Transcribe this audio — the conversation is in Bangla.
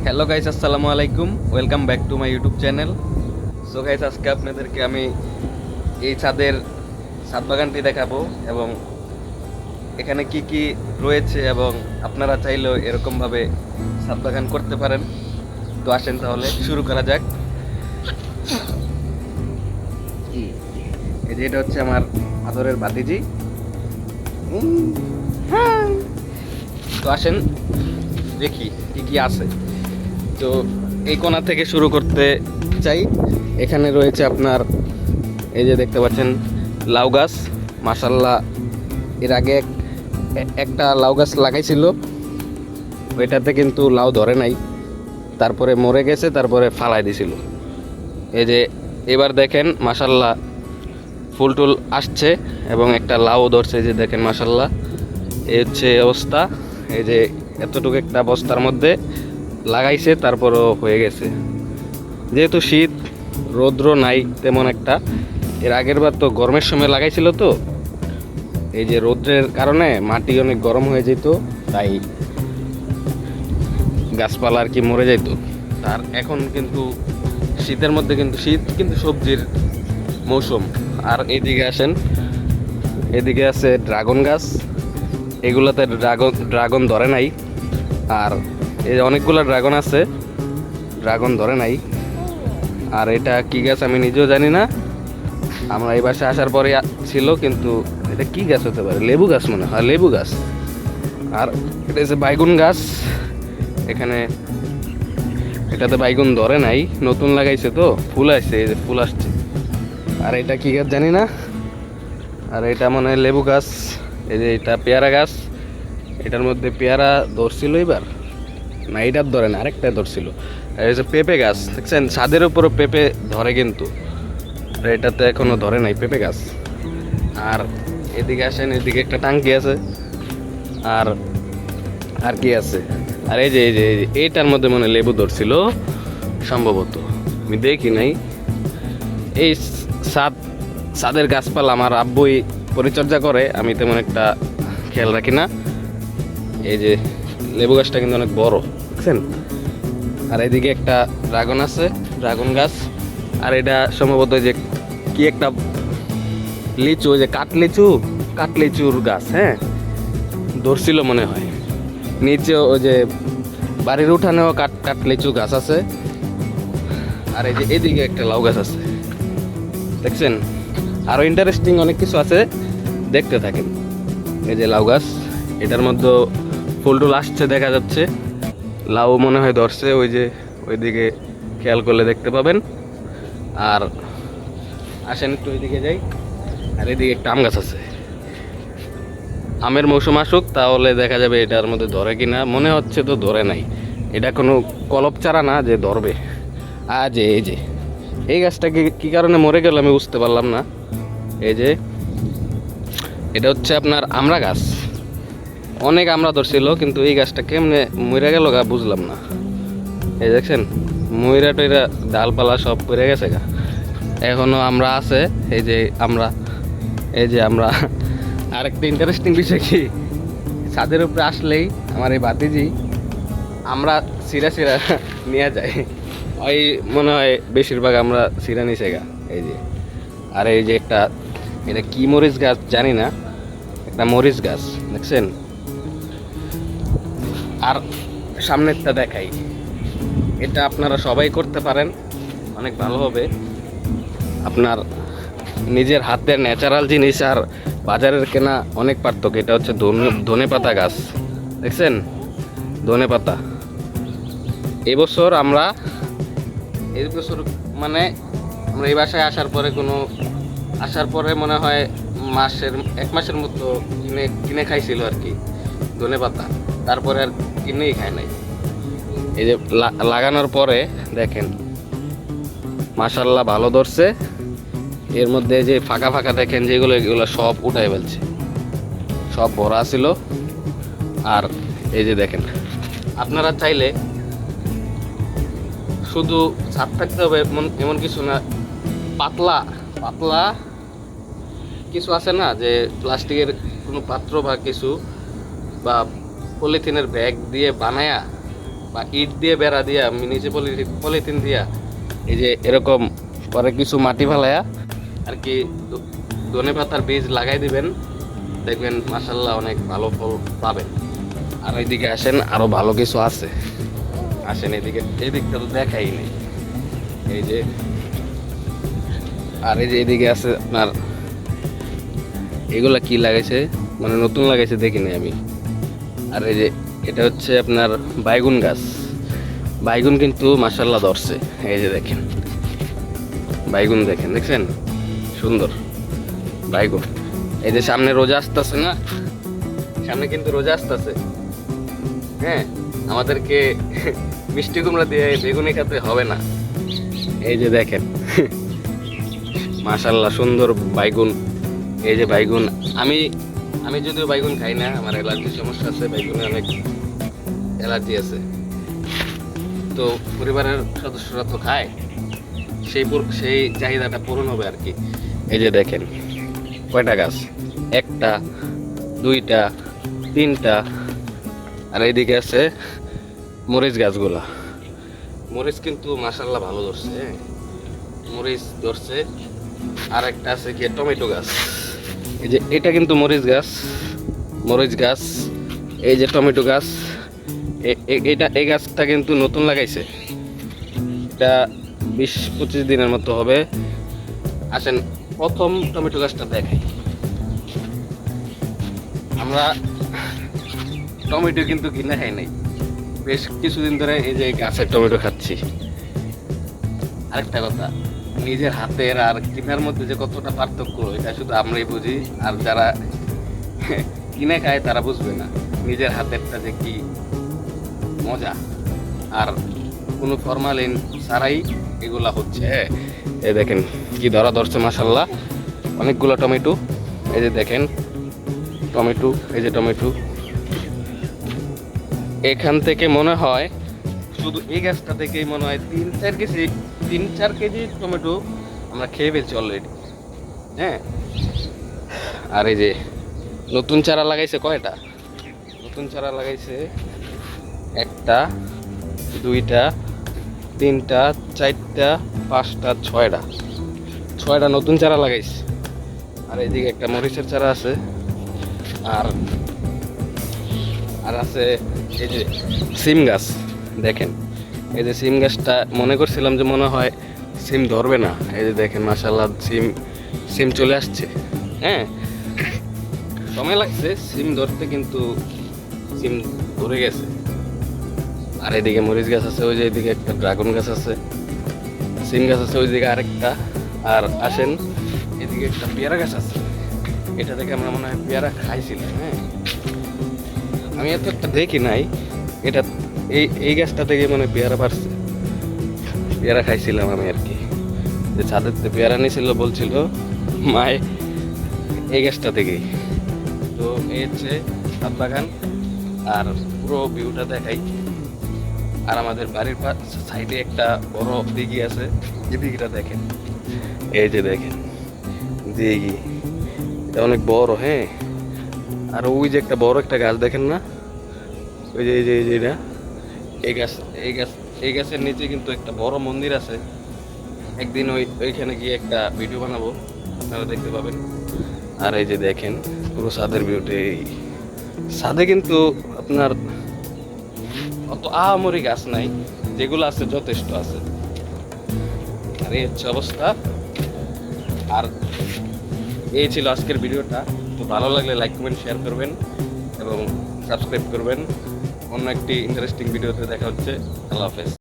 হ্যালো গাইস, আসসালামু আলাইকুম। Welcome back to my YouTube channel. So guys, আজকে আপনাদেরকে আমি এই ছাদ বাগানটি দেখাবো এবং এখানে কি কি রয়েছে এবং আপনারা চাইলেও এরকমভাবে ছাদ বাগান করতে পারেন। তো আসেন তাহলে শুরু করা যাক। এই যে এটা হচ্ছে আমার আদরের ভাতিজি। তো আসেন দেখি কি কি আছে। তো এই কোণা থেকে শুরু করতে চাই। এখানে রয়েছে আপনার এই যে দেখতে পাচ্ছেন লাউ গাছ। মাশাল্লাহ, এর আগে একটা লাউ গাছ লাগাইছিল, ওইটাতে কিন্তু লাউ ধরে নাই, তারপরে মরে গেছে, তারপরে ফালাই দিছিল। এই যে এবার দেখেন মাশাল্লাহ ফুল টুল আসছে এবং একটা লাউ ধরছে। যে দেখেন মাশাল্লাহ, এই হচ্ছে অবস্থা। এই যে এতটুকু একটা বস্তার মধ্যে লাগাইছে, তারপরও হয়ে গেছে। যেহেতু শীত, রৌদ্র নাই তেমন একটা। এর আগের বার তো গরমের সময় লাগাইছিল, তো এই যে রৌদ্রের কারণে মাটি অনেক গরম হয়ে যেত, তাই গাছপালা আর কি মরে যেত। আর এখন কিন্তু শীতের মধ্যে শীত কিন্তু সবজির মৌসুম। আর এইদিকে আসেন, এদিকে আছে ড্রাগন গাছ। এগুলাতে ড্রাগন ধরে নাই। আর এই অনেকগুলো ড্রাগন আছে, ড্রাগন ধরে নাই। আর এটা কি গাছ আমি নিজেও জানি না, আমরা এই বাসায় আসার পরে ছিল। কিন্তু এটা কি গাছ হতে পারে? লেবু গাছ মনে হয়, লেবু গাছ। আর এটা হচ্ছে বাইগুন গাছ। এখানে এটাতে বাইগুন ধরে নাই, নতুন লাগাইছে তো, ফুল আসছে, এই যে ফুল আসছে। আর এটা কি গাছ জানি না। আর এটা মনে হয় লেবু গাছ। এই যে এটা পেয়ারা গাছ, এটার মধ্যে পেয়ারা ধরছিল এবার, না এটার ধরে না, আরেকটা ধরছিল। আর এই যে পেঁপে গাছ দেখছেন, ছাদের উপরও পেঁপে ধরে কিন্তু, আর এটাতে এখনো ধরে নাই পেঁপে গাছ। আর এদিকে আসেন, এদিকে একটা টাঙ্কি আছে। আর আর কি আছে? আর এই যে এইটার মধ্যে মনে লেবু ধরছিল সম্ভবত, আমি দেখি নাই। এই ছাদের গাছপালা আমার আব্বুই পরিচর্যা করে, আমি তেমন একটা খেয়াল রাখি না। এই যে লেবু গাছটা কিন্তু অনেক বড়, বুঝছেন। আর এদিকে একটা ড্রাগন আছে, ড্রাগন গাছ। আর এটা সম্ভবত যে কি একটা লিচু, ওই যে কাঠলিচুর গাছ। হ্যাঁ, ধরছিল মনে হয়। নিচে ওই যে বাড়ির উঠানেও কাঠলিচু গাছ আছে। আর এই যে এদিকে একটা লাউ গাছ আছে, দেখছেন। আরো ইন্টারেস্টিং অনেক কিছু আছে, দেখতে থাকেন। এই যে লাউ গাছ, এটার মধ্যে ফুল টুল আসছে দেখা যাচ্ছে। লাউ মনে হয় ধরছে, ওই যে ওইদিকে খেয়াল করলে দেখতে পাবেন। আর আসেন একটু ওইদিকে যাই। আর এদিকে একটা আম গাছ আছে। আমের মৌসুম আসুক, তাহলে দেখা যাবে এটার মধ্যে ধরে কিনা। মনে হচ্ছে তো ধরে নাই, এটা কোনো কলপ চারা না যে ধরবে। আজ এই যে এই গাছটা কি কারণে মরে গেল আমি বুঝতে পারলাম না। এই যে এটা হচ্ছে আপনার আমড়া গাছ, অনেক আমরা ধরছিল, কিন্তু এই গাছটা কেমনে মরে গেল গা বুঝলাম না। এই দেখছেন ময়রা টয়রা ডালপালা সব পড়ে গেছে গা, এখনো আমরা আছে। এই যে আমরা আরেকটা ইন্টারেস্টিং বিষয় কি, ছাদের উপরে আসলেই আমার এই ভাতিজি আমরা সিরা নিয়ে যায়। ওই মনে হয় বেশিরভাগ আমরা সিরা নিচে গা। এই যে আর এই যে এটা কি মরিচ গাছ জানি না, একটা মরিচ গাছ দেখছেন। আর সামনেরটা দেখাই, এটা আপনারা সবাই করতে পারেন, অনেক ভালো হবে। আপনার নিজের হাতের ন্যাচারাল জিনিস আর বাজারের কেনা অনেক পার্থক্য। এটা হচ্ছে ধনে পাতা গাছ, দেখছেন, ধনে পাতা। এবছর মানে আমরা এই বাসায় আসার পরে মনে হয় এক মাসের মতো কিনে খাইছিল আর কি ধনে পাতা, তারপরে আর কিনেই খায় নাই। এই যে লাগানোর পরে দেখেন মাশাল্লাহ ভালো ধরছে। এর মধ্যে যে ফাঁকা ফাঁকা দেখেন যেগুলো, এগুলো সব উঠাই ফেলছে, সব ভরা ছিল। আর এই যে দেখেন, আপনারা চাইলে শুধু ছাদ থাকতে হবে এমন কিছু না, পাতলা পাতলা কিছু আছে না, যে প্লাস্টিকের কোনো পাত্র বা কিছু বা পলিথিনের ব্যাগ দিয়ে বানায়া বা ইট দিয়ে বেড়া দিয়া নিচে পলিথিন দিয়া এই যে এরকম পরে কিছু মাটি ফেলায়া আর কি ধনে পাতার বীজ লাগাই দিবেন, দেখবেন মাশাআল্লাহ অনেক ভালো ফল পাবেন। আর এইদিকে আসেন, আরো ভালো কিছু আছে, আসেন এদিকে। এই দিকটা তো দেখাই নেই, এই যে। আর এই যে এদিকে আছে আপনার এগুলা কি লাগাইছে, মানে নতুন লাগাইছে দেখিনি আমি। আর এই যে এটা হচ্ছে আপনার বাইগুন গাছ। বাইগুন কিন্তু মাশাআল্লাহ ধরছে, এই যে দেখেন বাইগুন, দেখছেন সুন্দর বাইগুন। এই যে সামনে রোজা আসতেছে না, সামনে কিন্তু রোজা আসতেছে, হ্যাঁ, আমাদেরকে মিষ্টি কুমড়া দিয়ে বেগুনি খেতে হবে না। এই যে দেখেন মাশাআল্লাহ সুন্দর বাইগুন। এই যে বাইগুন, আমি যদিও বাইগুন খাই না, আমার অ্যালার্জির সমস্যা আছে, বাইগুনে অনেক অ্যালার্জি আছে, তো পরিবারের সদস্যরা তো খায়, সেই চাহিদাটা পূরণ হবে আর কি। এই যে দেখেন কয়টা গাছ, একটা, দুইটা, তিনটা। আর এইদিকে আছে মরিচ গাছগুলা। মরিচ কিন্তু মাশাআল্লাহ ভালো ধরছে, মরিচ ধরছে। আর একটা আছে কি টমেটো গাছ। এই যে এটা কিন্তু মরিচ গাছ। এই যে টমেটো গাছ, এই গাছটা কিন্তু নতুন লাগাইছে, এটা 20-25 দিনের মতো হবে। আসেন প্রথম টমেটো গাছটা দেখাই। আমরা টমেটো কিন্তু কিনে খাই নাই, বেশ কিছুদিন ধরে এই যে গাছের টমেটো খাচ্ছি। আরেকটা কথা, নিজের হাতের আর কিনার মধ্যে যে কতটা পার্থক্য, এটা শুধু আমরাই বুঝি, আর যারা কিনে খায় তারা বুঝবে না নিজের হাতেরটা যে কি মজা। আর কোনো ফরমালিন ছাড়াই এগুলা হচ্ছে। এই দেখেন কি ধরছে মাশাআল্লাহ, অনেকগুলো টমেটো। এই যে দেখেন টমেটো, এই যে টমেটো। এখান থেকে মনে হয় শুধু এই গাছটা থেকেই মনে হয় 3-4 কেজি টমেটো আমরা খেয়ে ফেলছি অলরেডি, হ্যাঁ। আর এই যে নতুন চারা লাগাইছে কয়টা, নতুন চারা লাগাইছে 1টা, 2টা, 3টা, 4টা, 5টা, 6টা নতুন চারা লাগাইছে। আর এইদিকে একটা মরিচের চারা আছে। আর আছে এই যে সিম গাছ, দেখেন এই যে সিম গাছটা, মনে করছিলাম যে মনে হয় সিম ধরবে না, এই যে দেখেন মাশাআল্লাহ সিম চলে আসছে, হ্যাঁ। সময় লাগছে সিম ধরতে, কিন্তু সিম ধরে গেছে। আর এদিকে মরিচ গাছ আছে, ওই যে এদিকে একটা ড্রাগন গাছ আছে, সিম গাছ আছে ওইদিকে আরেকটা। আর আসেন এদিকে একটা পেয়ারা গাছ আছে, এটা থেকে আমরা মনে হয় পেয়ারা খাইছিলাম, হ্যাঁ। আমি এত একটা দেখি নাই, এটা এই গাছটা থেকে মানে পেয়ারা পারছে, পেয়ারা খাইছিলাম আমি আর কি। যে ছাদের পেয়ারা নিয়েছিল বলছিল মায় এই গাছটা থেকেই। তো এই হচ্ছে ছাদ বাগান, আর পুরো ভিউটা দেখাই। আর আমাদের বাড়ির সাইডে একটা বড় দিঘি আছে, এই দিঘিটা দেখেন, এই যে দেখেন দিঘি, এটা অনেক বড়, হ্যাঁ। আর ওই যে একটা বড় একটা গাছ দেখেন না, ওই যে এটা, এই গাছের নিচে কিন্তু একটা বড় মন্দির আছে। একদিন ওইখানে গিয়ে একটা ভিডিও বানাবো, আপনারা দেখতে পাবেন। আর এই যে দেখেন পুরো ছাদের ভিউটা, এই ছাদে কিন্তু আপনার অত আহামরি গাছ নাই, যেগুলো আছে যথেষ্ট আছে। আর এই হচ্ছে অবস্থা। আর এই ছিল আজকের ভিডিওটা। তো ভালো লাগলে লাইক কমেন্ট শেয়ার করবেন এবং সাবস্ক্রাইব করবেন। অন্য একটি ইন্টারেস্টিং ভিডিওতে দেখা হচ্ছে। আল্লাহ হাফেজ।